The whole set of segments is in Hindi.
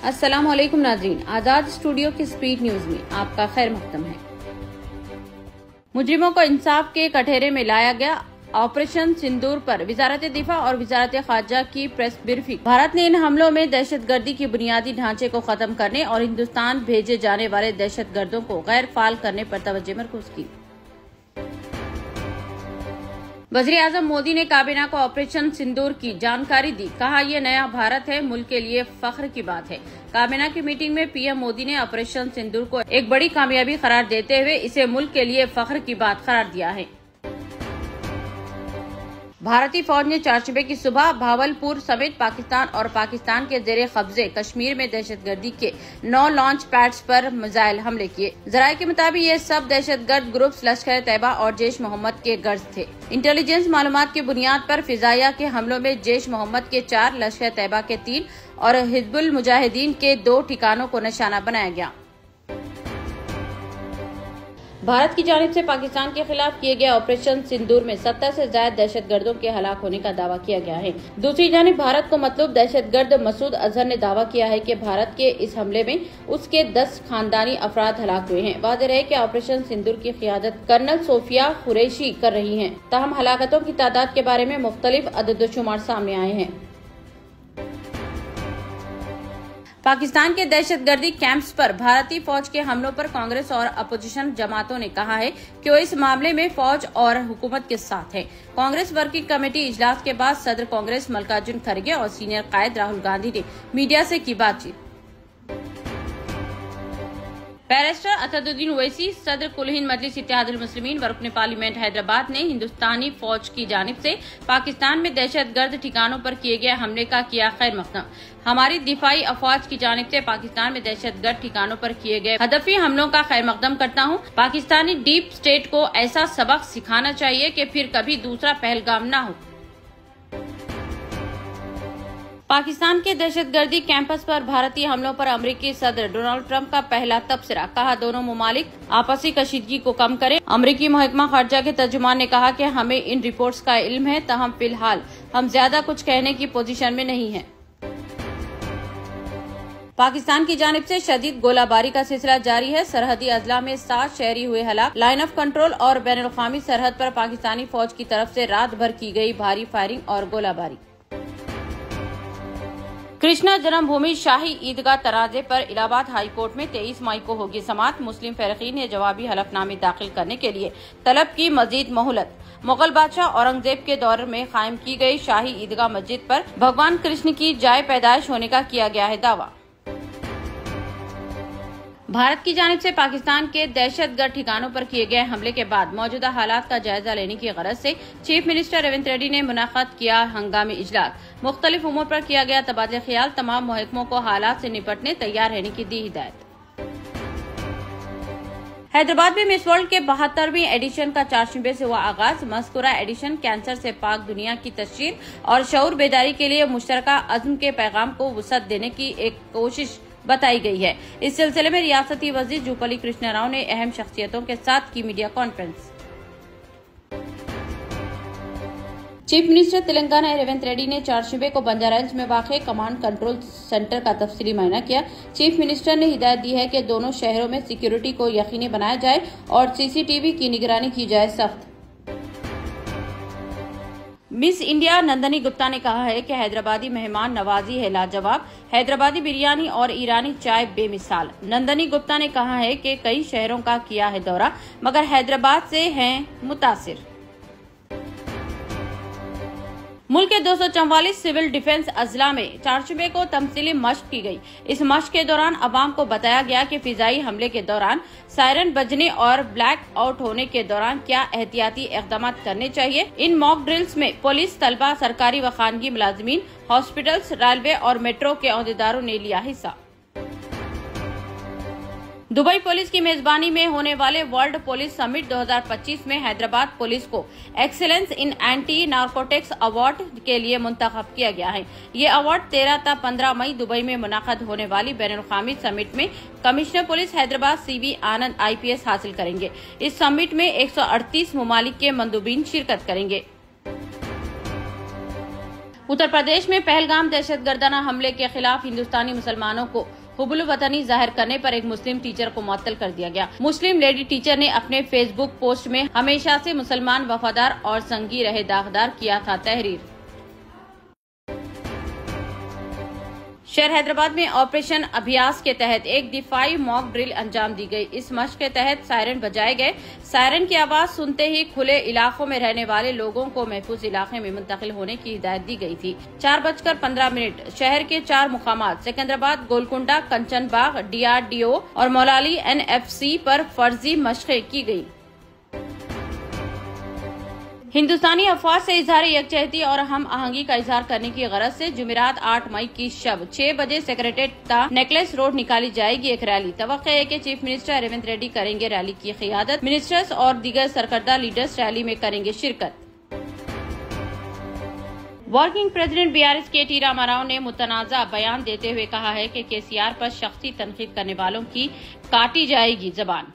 अस्सलाम वालेकुम नाज़रीन, आजाद स्टूडियो की स्पीड न्यूज में आपका खैर मकदम है। मुजरिमों को इंसाफ के कटघरे में लाया गया। ऑपरेशन सिंदूर पर वजारत दिफा और वजारत खारजा की प्रेस ब्रीफिंग। भारत ने इन हमलों में दहशतगर्दी की बुनियादी ढांचे को खत्म करने और हिंदुस्तान भेजे जाने वाले दहशतगर्दों को गैर फाल करने पर तवज्जो मरकूज की। वज़ीर आज़म मोदी ने काबीना को ऑपरेशन सिंदूर की जानकारी दी। कहा, यह नया भारत है, मुल्क के लिए फख्र की बात है। काबीना की मीटिंग में पीएम मोदी ने ऑपरेशन सिंदूर को एक बड़ी कामयाबी करार देते हुए इसे मुल्क के लिए फख्र की बात करार दिया है। भारतीय फौज ने चारशंबे की सुबह भावलपुर समेत पाकिस्तान और पाकिस्तान के जेर कब्जे कश्मीर में दहशतगर्दी के 9 लॉन्च पैड्स पर मिसाइल हमले किए। जराये के मुताबिक ये सब दहशतगर्द ग्रुप्स लश्कर तैयबा और जैश मोहम्मद के गर्ज थे। इंटेलिजेंस मालूमात की बुनियाद पर फिजाइया के हमलों में जैश मोहम्मद के 4, लश्कर तैयबा के 3 और हिजबुल मुजाहिदीन के 2 ठिकानों को निशाना बनाया गया। भारत की जानिब से पाकिस्तान के खिलाफ किए गए ऑपरेशन सिंदूर में 70 से ज्यादा दहशतगर्दों के हलाक होने का दावा किया गया है। दूसरी जानिब भारत को मतलूब दहशतगर्द मसूद अजहर ने दावा किया है कि भारत के इस हमले में उसके 10 खानदानी अफराद हलाक हुए हैं। वाज़ेह रहे कि ऑपरेशन सिंदूर की क़ियादत कर्नल सोफिया कुरैशी कर रही हैं। ताहम हलाकतों की तादाद के बारे में मुख्तलिफ अदद-ओ-शुमार सामने आए हैं। पाकिस्तान के दहशतगर्दी कैंप्स पर भारतीय फौज के हमलों पर कांग्रेस और अपोजिशन जमातों ने कहा है कि वो इस मामले में फौज और हुकूमत के साथ है। कांग्रेस वर्किंग कमेटी इजलास के बाद सदर कांग्रेस मल्लिकार्जुन खड़गे और सीनियर कायद राहुल गांधी ने मीडिया से की बातचीत। बैरिस्टर असदुद्दीन ओवैसी, सदर कुल हिंद मजलिस इत्तेहादुल मुस्लिमीन व रुकन पार्लियामेंट हैदराबाद ने हिंदुस्तानी फौज की जानिब से पाकिस्तान में दहशतगर्द ठिकानों पर किए गए हमले का किया खैर मकदम। हमारी दिफाई अफवाज की जानिब से पाकिस्तान में दहशतगर्द ठिकानों पर किए गए हदफी हमलों का खैर मकदम करता हूँ। पाकिस्तानी डीप स्टेट को ऐसा सबक सिखाना चाहिए कि फिर कभी दूसरा पहलगाम न हो। पाकिस्तान के दहशतगर्दी कैंपस पर भारतीय हमलों पर अमेरिकी सदर डोनाल्ड ट्रंप का पहला तबसरा। कहा, दोनों मुमालिक आपसी कशीदगी को कम करें। अमेरिकी महकमा खारजा के तर्जुमान ने कहा कि हमें इन रिपोर्ट्स का इल्म है, ताहम फिलहाल हम ज्यादा कुछ कहने की पोजीशन में नहीं हैं। पाकिस्तान की जानिब से शदीद गोलाबारी का सिलसिला जारी है। सरहदी अजला में 7 शहरी हुए हलाक। लाइन ऑफ कंट्रोल और बैनुल-अक़वामी सरहद पर पाकिस्तानी फौज की तरफ से रात भर की गई भारी फायरिंग और गोलाबारी। कृष्णा जन्मभूमि शाही ईदगाह तनाज़े पर इलाहाबाद हाई कोर्ट में 23 मई को होगी समाअत। मुस्लिम फरीकीन ने जवाबी हलफनामे दाखिल करने के लिए तलब की मजीद मोहलत। मुगल बादशाह औरंगजेब के दौर में कायम की गई शाही ईदगाह मस्जिद पर भगवान कृष्ण की जाए पैदाइश होने का किया गया है दावा। भारत की जानिब से पाकिस्तान के दहशतगर्द ठिकानों पर किए गए हमले के बाद मौजूदा हालात का जायजा लेने की गरज से चीफ मिनिस्टर रेवंत रेड्डी ने मुनाक़द किया हंगामी इजलास। मुख्तलिफ उमूर पर किया गया तबादला ख्याल। तमाम महकमों को हालात से निपटने तैयार रहने की दी हिदायत। हैदराबाद में मिस वर्ल्ड के 72वीं एडिशन का चारशंबे से हुआ आगाज। मज़कूरा एडिशन कैंसर से पाक दुनिया की तशहीर और शऊर बेदारी के लिए मुश्तरका अज़्म के पैगाम को वुसअत देने की एक कोशिश बताई गई है। इस सिलसिले में रियासती वजीर जूपल्ली कृष्णा राव ने अहम शख्सियतों के साथ की media conference. Chief minister Telangana Revanth Reddy ने चारशंबे को बंजाराहिल्स में वाक़े कमांड कंट्रोल सेंटर का तफसीली मुआयना किया। चीफ मिनिस्टर ने हिदायत दी है कि दोनों शहरों में सिक्योरिटी को यकीनी बनाया जाए और सीसीटीवी की निगरानी की जाए सख्त। मिस इंडिया नंदनी गुप्ता ने कहा है कि हैदराबादी मेहमान नवाजी है लाजवाब। हैदराबादी बिरयानी और ईरानी चाय बेमिसाल। नंदनी गुप्ता ने कहा है कि कई शहरों का किया है दौरा मगर हैदराबाद से हैं मुतासिर। मुल्क के 244 सिविल डिफेंस अजला में चारशंबे को तमसीली मश्क की गई। इस मश्क के दौरान अवाम को बताया गया कि फिजाई हमले के दौरान सायरन बजने और ब्लैक आउट होने के दौरान क्या एहतियाती इक़दाम करने चाहिए। इन मॉक ड्रिल्स में पुलिस, तलबा, सरकारी व खानगी मुलाजमीन, हॉस्पिटल्स, रेलवे और मेट्रो के अहदेदारों ने लिया हिस्सा। दुबई पुलिस की मेजबानी में होने वाले वर्ल्ड पुलिस समिट 2025 में हैदराबाद पुलिस को excellence in anti narcotics award के लिए मुंतखब किया गया है। ये अवार्ड 13 से 15 मई दुबई में मुनाक़द होने वाली बैनुल-अक़वामी समिट में कमिश्नर पुलिस हैदराबाद CV आनंद IPS हासिल करेंगे। इस समिट में 138 मुमालिक के मंदूबीन शिरकत करेंगे। उत्तर प्रदेश में पहलगाम दहशतगर्दाना हमले के खिलाफ हिंदुस्तानी मुसलमानों को हुब्बुल वतनी जाहिर करने पर एक मुस्लिम टीचर को मुअत्तल कर दिया गया। मुस्लिम लेडी टीचर ने अपने फेसबुक पोस्ट में हमेशा से मुसलमान वफादार और संगी रहे दागदार किया था तहरीर। शहर हैदराबाद में ऑपरेशन अभ्यास के तहत एक दिफाई मॉक ड्रिल अंजाम दी गई। इस मशक के तहत सायरन बजाए गए। सायरन की आवाज सुनते ही खुले इलाकों में रहने वाले लोगों को महफूज इलाके में मुंतकिल होने की हिदायत दी गई थी। 4:15 शहर के 4 मुकामात सिकंदराबाद, गोलकुंडा, कंचनबाग, DRDO और मौलाली NFC पर फर्जी मशक़ें की गयी। हिंदुस्तानी अफवाज से इजहार यकजहती और हम आहंगी का इजहार करने की गरज से जुमेरात 8 मई की शब 6 बजे सेक्रेटेरिएट ता नेकलेस रोड निकाली जाएगी एक रैली। तवक्को है कि चीफ मिनिस्टर रेवंत रेड्डी करेंगे रैली की क़ियादत। मिनिस्टर्स और दीगर सरकर्दा लीडर्स रैली में करेंगे शिरकत। Working president BRS KT Rama Rao ने मुतनाज़ा बयान देते हुए कहा है कि KCR पर शख्सी तनकीद करने वालों की काटी जाएगी जबान।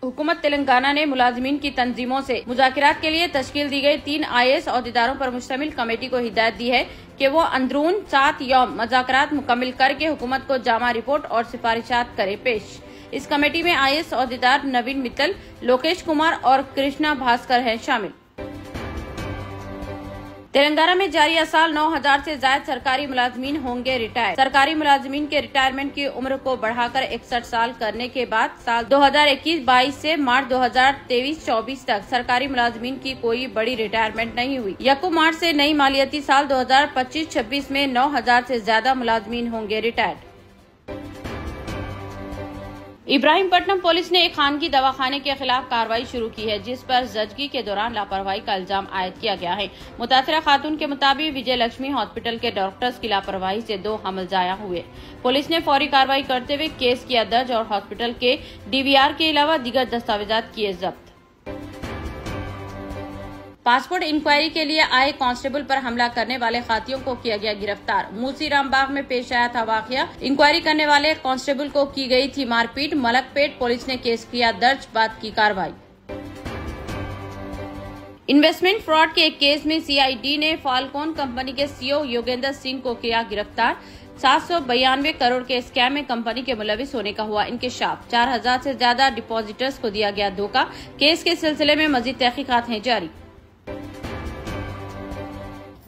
हुकूमत तेलंगाना ने मुलाजिमीन की तंजीमों से मुज़ाकरात के लिए तश्कील दी गई 3 IAS अहदेदारों पर मुश्तमिल कमेटी को हिदायत दी है कि वो अंदरून 7 यौम मुज़ाकरात मुकम्मिल करके हुकूमत को जामा रिपोर्ट और सिफारिशात करे पेश। इस कमेटी में IAS अहदेदार नवीन मित्तल, लोकेश कुमार और कृष्णा भास्कर हैं शामिल। तेलंगाना में जारी साल 9,000 से ज्यादा सरकारी मुलाजमीन होंगे रिटायर। सरकारी मुलाजमीन के रिटायरमेंट की उम्र को बढ़ाकर 61 साल करने के बाद साल 2021-22 से मार्च 2023-24 तक सरकारी मुलाजमीन की कोई बड़ी रिटायरमेंट नहीं हुई। 1 मार्च से नई मालियाती साल 2025-26 में 9,000 से ज्यादा मुलाजमीन होंगे रिटायर्ड। इब्राहिमपट्टनम पुलिस ने एक खानगी दवाखाने के खिलाफ कार्रवाई शुरू की है, जिस पर जजगी के दौरान लापरवाही का इल्जाम आयद किया गया है। मुतासिरा खातून के मुताबिक विजय लक्ष्मी हॉस्पिटल के डॉक्टर्स की लापरवाही से 2 हमल जाया हुए। पुलिस ने फौरी कार्रवाई करते हुए केस किया दर्ज और हॉस्पिटल के DVR के अलावा दीगर दस्तावेजात किए जब्त। पासपोर्ट इंक्वायरी के लिए आए कांस्टेबल पर हमला करने वाले खातियों को किया गया गिरफ्तार। मूसी रामबाग में पेश आया था वाकया। इंक्वायरी करने वाले कांस्टेबल को की गई थी मारपीट। मलकपेट पुलिस ने केस किया दर्ज, बाद की कार्रवाई। इन्वेस्टमेंट फ्रॉड के एक केस में CID ने फाल्कोन कंपनी के CEO योगेंद्र सिंह को किया गिरफ्तार। 792 करोड़ के स्कैम में कंपनी के मुलविस होने का हुआ इंकशाफ। 4,000 से ज्यादा डिपॉजिटर्स को दिया गया धोखा। केस के सिलसिले में मजीद तहकीकात हैं जारी।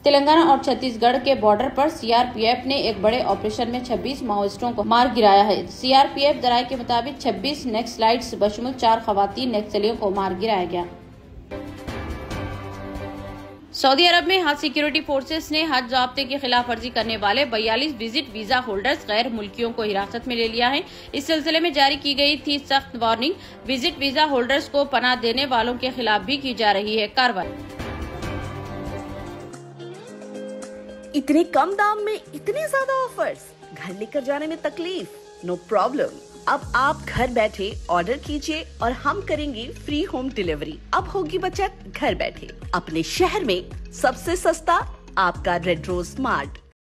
तेलंगाना और छत्तीसगढ़ के बॉर्डर पर CRPF ने एक बड़े ऑपरेशन में 26 माओइस्टों को मार गिराया है। CRPF जराये के मुताबिक 26 नक्सलाइट्स बशमुल 4 खवातीन नक्सलियों को मार गिराया गया। सऊदी अरब में हज सिक्योरिटी फोर्सेस ने हज ज़ाब्ते की खिलाफ वर्जी करने वाले 42 विजिट वीजा होल्डर्स गैर मुल्कियों को हिरासत में ले लिया है। इस सिलसिले में जारी की गई थी सख्त वार्निंग। विजिट वीजा होल्डर्स को पनाह देने वालों के खिलाफ भी की जा रही है कार्रवाई। इतने कम दाम में इतने ज्यादा ऑफर्स, घर लेकर जाने में तकलीफ? No problem. अब आप घर बैठे ऑर्डर कीजिए और हम करेंगे फ्री होम डिलीवरी। अब होगी बचत घर बैठे। अपने शहर में सबसे सस्ता आपका रेड रोज स्मार्ट।